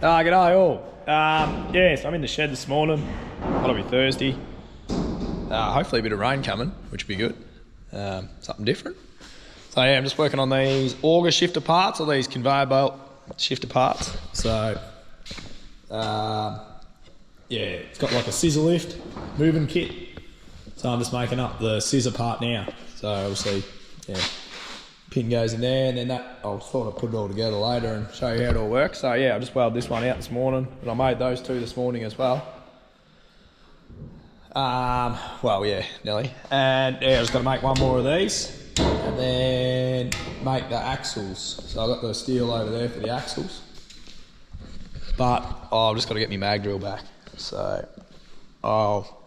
G'day all. Yeah, so I'm in the shed this morning. That'll be Thursday. Hopefully a bit of rain coming, which would be good. Something different. So yeah, I'm just working on these auger shifter parts, or these conveyor belt shifter parts. So yeah, it's got like a scissor lift, moving kit. So I'm just making up the scissor part now. So obviously, yeah, pin goes in there, and then that I'll sort of put it all together later and show you how it all works. So yeah, I just welded this one out this morning, and I made those two this morning as well. Well, yeah, nearly. And yeah, I was going to make one more of these, and then make the axles. So I've got the steel over there for the axles. But I've just got to get my mag drill back. So I'll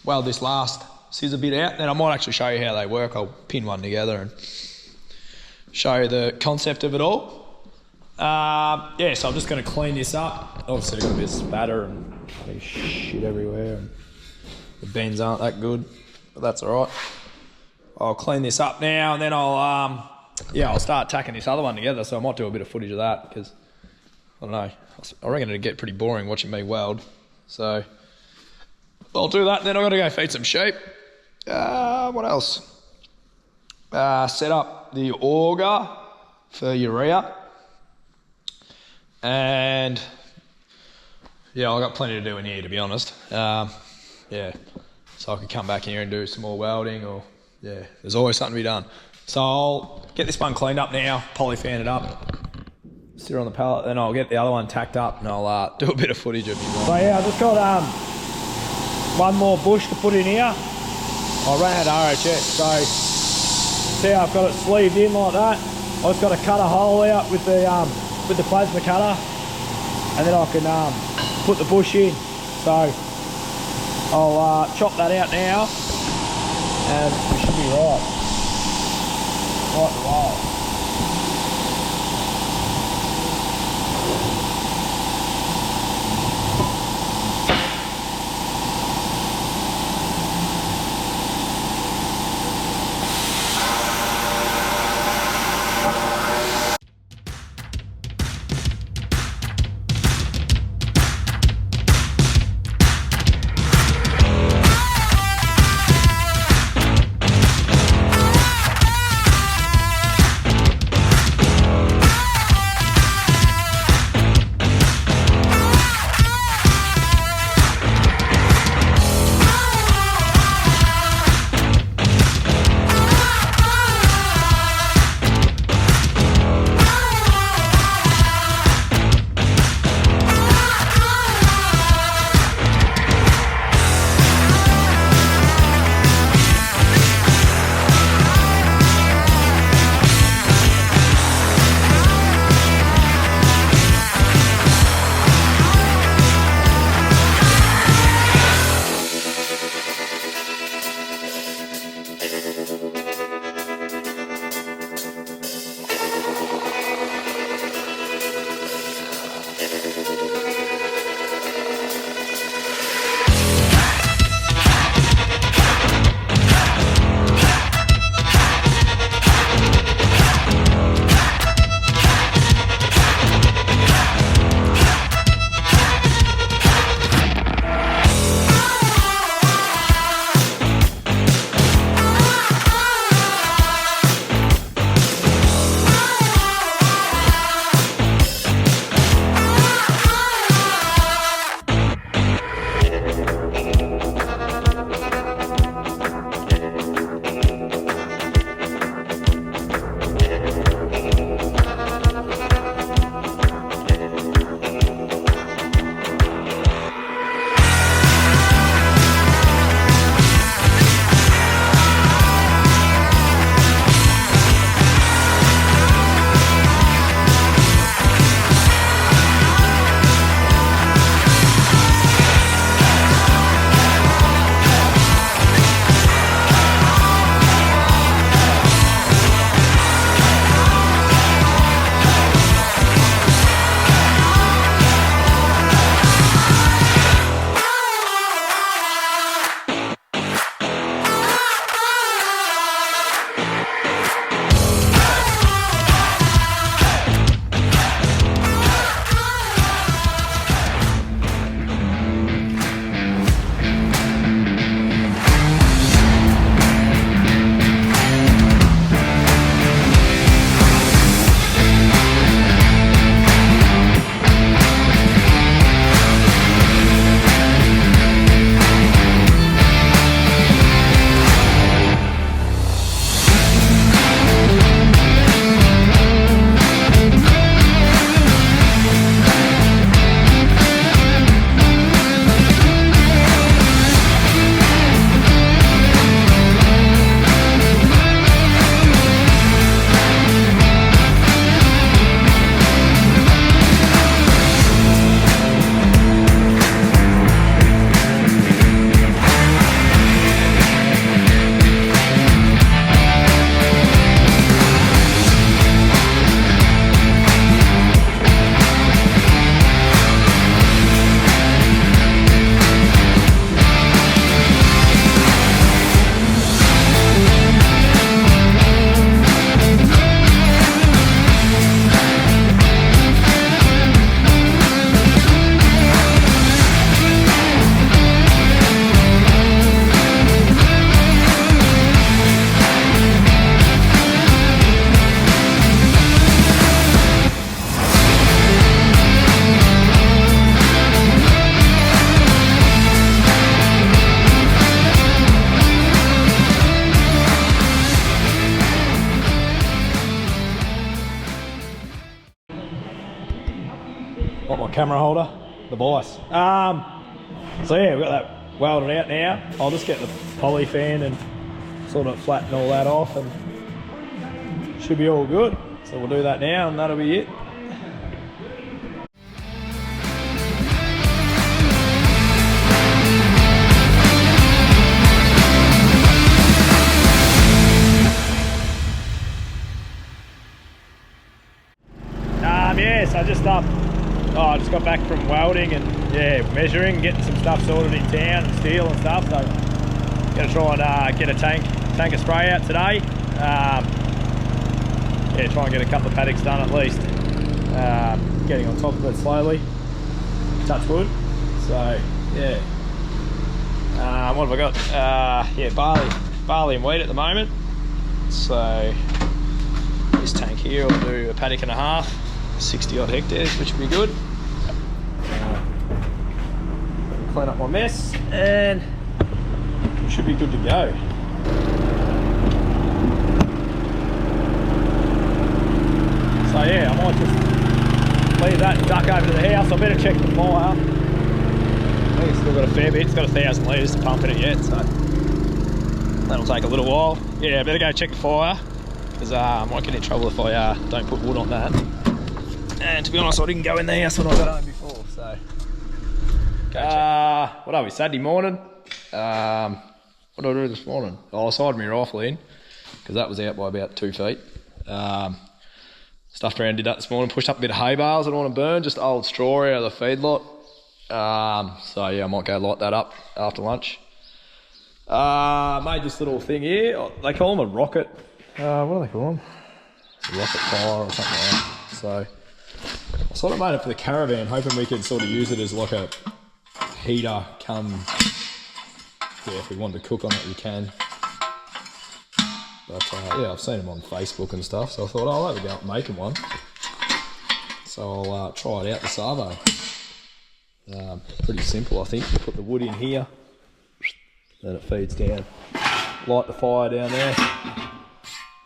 weld this last scissor bit out, then I might actually show you how they work. I'll pin one together and show you the concept of it all. Yeah, so I'm just going to clean this up. Obviously, there's going to be a spatter and shit everywhere. And the bends aren't that good, but that's all right. I'll clean this up now, and then I'll start tacking this other one together. So I might do a bit of footage of that because I don't know. I reckon it'd get pretty boring watching me weld. So I'll do that. And then I've got to go feed some sheep. What else? Set up the auger for urea, and yeah, I've got plenty to do in here, to be honest. Yeah, so I could come back here and do some more welding, or yeah, there's always something to be done. So I'll get this one cleaned up now, polyfan it up, sit it on the pallet, then I'll get the other one tacked up, and I'll do a bit of footage of you. So yeah, I just got one more bush to put in here. I ran out of RHS, so see how I've got it sleeved in like that. I just got to cut a hole out with the plasma cutter, and then I can put the bush in. So I'll chop that out now, and we should be right to roll. Got my camera holder, the bice. So yeah, we've got that welded out now. I'll just get the poly fan and sort of flatten all that off and should be all good. So we'll do that now and that'll be it. Yes, I just I just got back from welding and yeah, measuring, getting some stuff sorted in town and steel and stuff. So gonna try and get a tank of spray out today. Yeah, try and get a couple of paddocks done at least. Getting on top of it slowly. Touch wood. So yeah. What have I got? Yeah, barley and wheat at the moment. So this tank here will do a paddock and a half. 60 odd hectares, which will be good. Clean up my mess and we should be good to go. So yeah, I might just leave that and duck over to the house. I better check the fire. I think it's still got a fair bit. It's got 1,000 litres to pump in it yet, so that'll take a little while. Yeah, I better go check the fire because I might get in trouble if I don't put wood on that. And to be honest, I didn't go in the house when I got home before, so. What are we, Saturday morning? What did I do this morning? Oh, I sighted my rifle in, because that was out by about 2 feet. Stuffed around, did that this morning, pushed up a bit of hay bales I don't want to burn, just old straw out of the feedlot. So yeah, I might go light that up after lunch. Made this little thing here, they call them a rocket, what do they call them? A rocket fire or something like that. So I sort of made it for the caravan, hoping we could sort of use it as like a heater come, yeah, if we wanted to cook on it, we can. But yeah, I've seen them on Facebook and stuff, so I thought, oh, I'll have a go at making one. So I'll try it out this arvo. Pretty simple, I think. You put the wood in here, then it feeds down. Light the fire down there.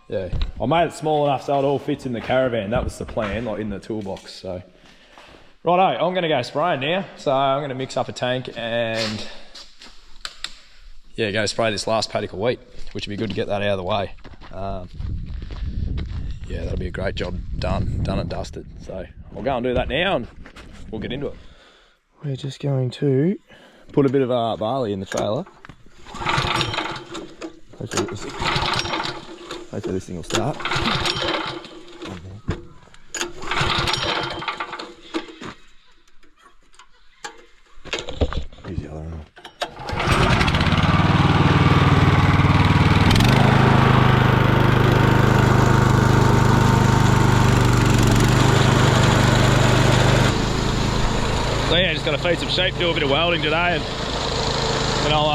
Yeah, I made it small enough so it all fits in the caravan. That was the plan, like in the toolbox. So, righto, I'm going to go spraying now. So I'm going to mix up a tank and yeah, go spray this last paddock of wheat, which would be good to get that out of the way. Yeah, that'll be a great job done and dusted. So I'll go and do that now and we'll get into it. We're just going to put a bit of barley in the trailer. Hopefully this thing will start. Use the other one. So yeah, just got to feed some sheep, do a bit of welding today, and then I'll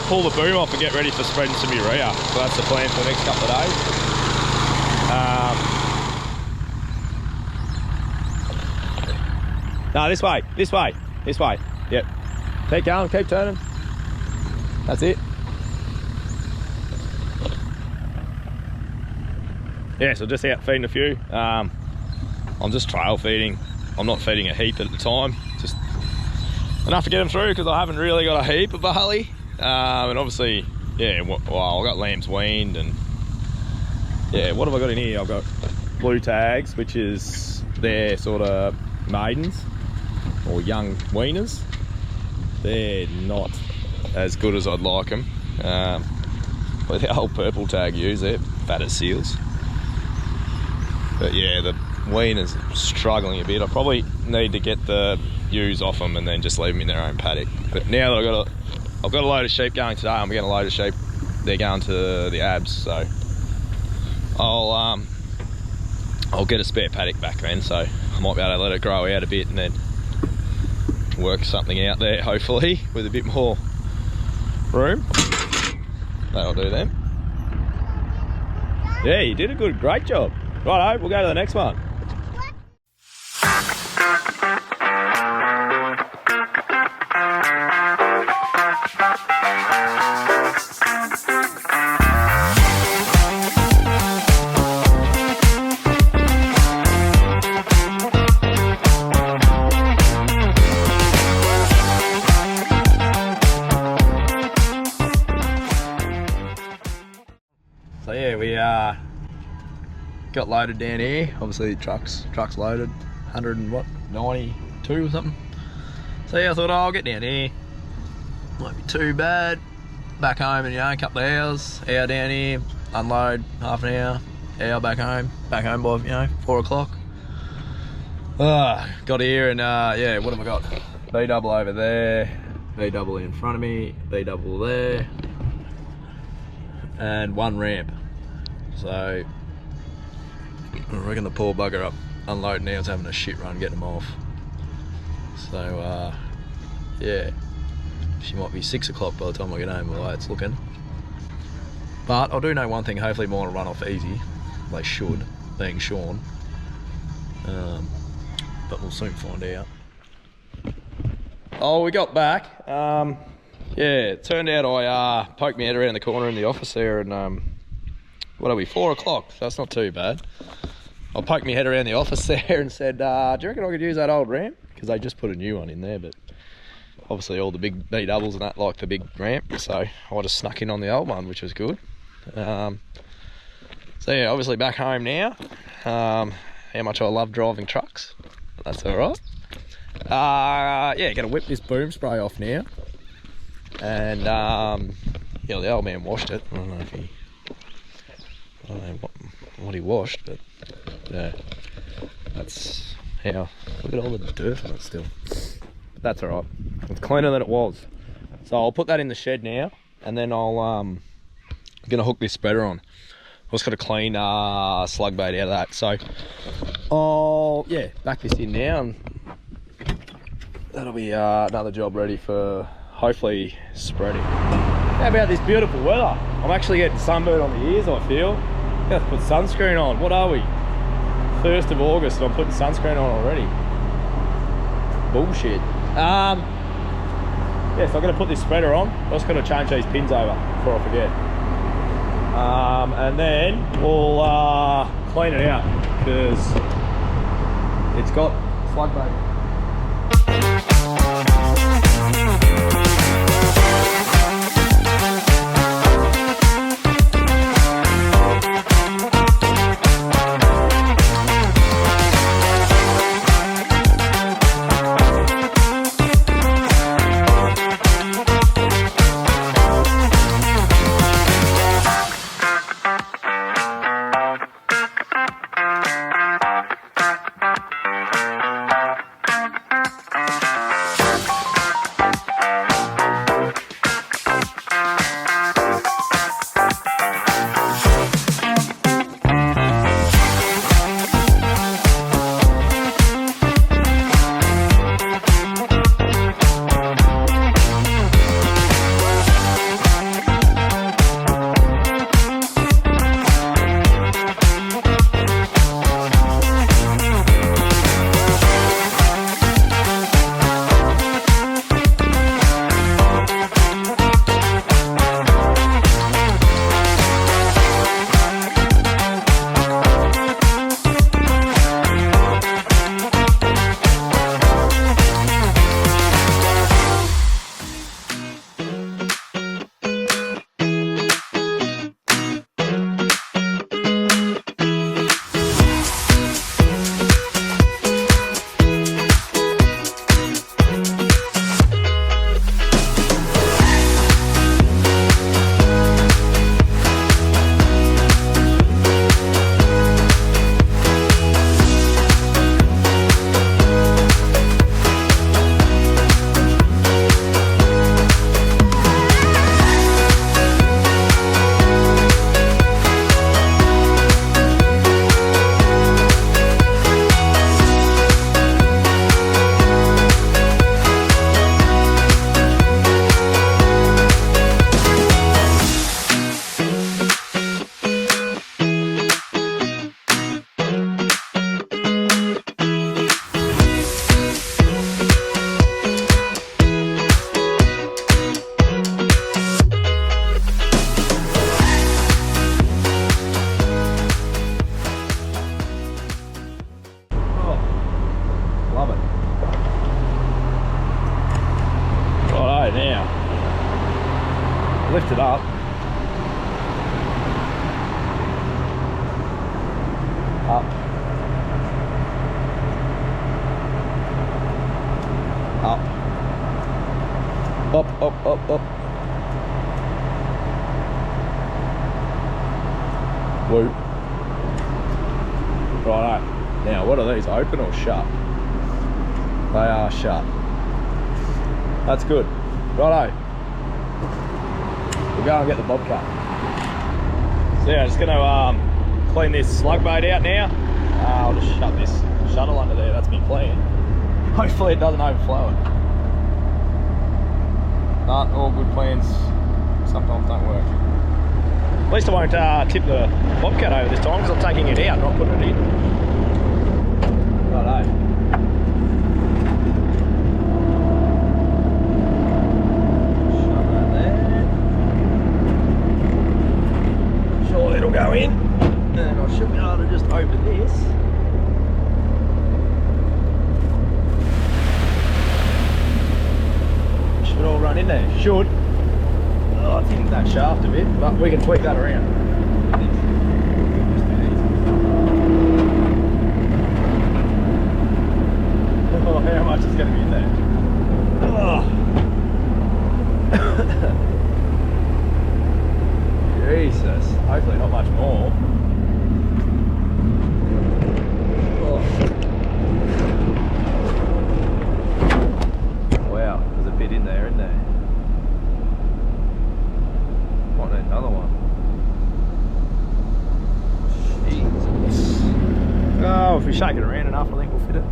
pull the boom off and get ready for spreading some urea. So that's the plan for the next couple of days. No, this way. Yep. Keep going, keep turning. That's it. Yeah, so just out feeding a few. I'm just trail feeding. I'm not feeding a heap at the time. Just enough to get them through because I haven't really got a heap of barley. And obviously, yeah, well, I've got lambs weaned and yeah, what have I got in here? I've got blue tags, which is their sort of maidens or young weaners. They're not as good as I'd like them. But the old purple tag ewes, they're fat as seals. But yeah, the weaners are struggling a bit. I probably need to get the ewes off them and then just leave them in their own paddock. But now that I've got a load of sheep going today, I'm getting a load of sheep, they're going to the abs, so I'll get a spare paddock back then, so I might be able to let it grow out a bit and then work something out there, hopefully, with a bit more room. That'll do then. Yeah, you did a great job. Righto, we'll go to the next one. got loaded down here. Obviously truck's loaded, 100 and what, 92 or something. So yeah, I thought, oh, I'll get down here. Won't be too bad. Back home in, you know, a couple of hours. Hour down here, unload, half an hour. Hour back home by, you know, 4 o'clock. Got here and yeah, what have I got? B double over there, B double in front of me, B double there, and one ramp. So I reckon the poor bugger up unloading now is having a shit run getting them off. So yeah, she might be 6 o'clock by the time I get home, the way it's looking. But I do know one thing, hopefully mine will run off easy. They should, being Sean. But we'll soon find out. Oh, we got back. Yeah, it turned out I poked my head around the corner in the office there, and what are we, 4 o'clock? So that's not too bad. I poked my head around the office there and said, do you reckon I could use that old ramp? Because they just put a new one in there, but obviously all the big B doubles and that like the big ramp, so I just snuck in on the old one, which was good. So yeah, obviously back home now. How much I love driving trucks, but that's all right. Yeah, gonna whip this boom spray off now, and yeah, the old man washed it. I don't know what he washed, but yeah, that's how. Look at all the dirt on it still. But that's all right. It's cleaner than it was. So I'll put that in the shed now, and then I'm gonna hook this spreader on. I've just got a clean slug bait out of that. So I'll, yeah, back this in now, and that'll be another job ready for hopefully spreading. How about this beautiful weather? I'm actually getting sunburned on the ears, I feel. I have to put sunscreen on. What are we? 1st of August and I'm putting sunscreen on already. Bullshit. Yeah, so I'm going to put this spreader on. I just got to change these pins over before I forget. And then we'll clean it out because it's got slug bait. Lift it up. Up, up, up, up. Whoop. Righto. Now, what are these, open or shut? They are shut. That's good. Righto. We'll go and get the bobcat. So yeah, I'm just gonna clean this slug bait out now. I'll just shut this shuttle under there, that's my plan. Hopefully it doesn't overflow it. But all good plans sometimes don't work. At least I won't tip the bobcat over this time because I'm taking it out, not putting it in. Righto. Shove that there. Sure, it'll go in. And I should be able to just open this. Should all run in there. Should. Oh, I think that shaft a bit, but we can tweak that around. Oh, how much is going to be in there? Oh. Jesus. Hopefully not much more. Oh. Wow, there's a bit in there, isn't there? Might need another one. Jesus. Oh, if we shake it around enough, I think we'll fit it.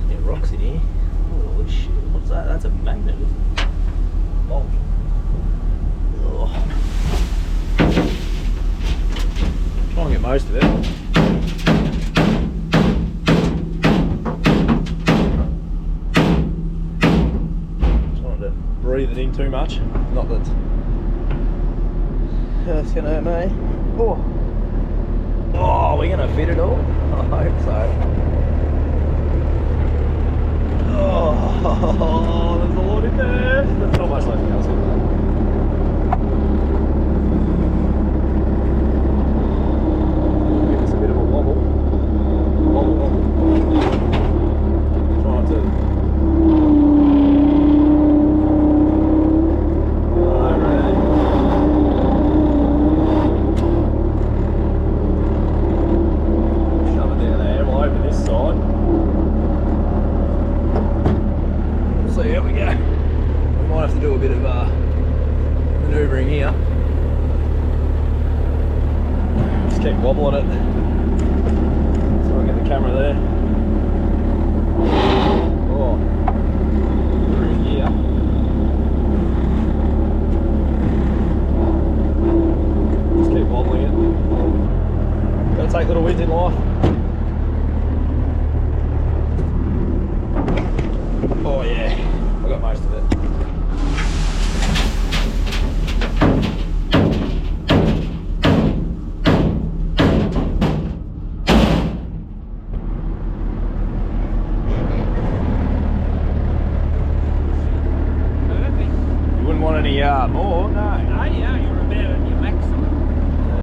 Yeah, rocks in here. Holy shit, what's that? That's a magnet, isn't it? Bolt. Oh. Try and get most of it. Breathe it in too much. Not that that's gonna hurt me. Oh, oh, we're gonna fit it all. I hope so. Oh, there's a lot in there. There's not much left else in there. Give us a bit of a wobble. Wobble, wobble. Trying to. Wobbling it. So I'll get the camera there. Oh, through here. Just keep wobbling it. Gotta take little wins in life. Oh yeah, I got most of it. More? No. No, yeah,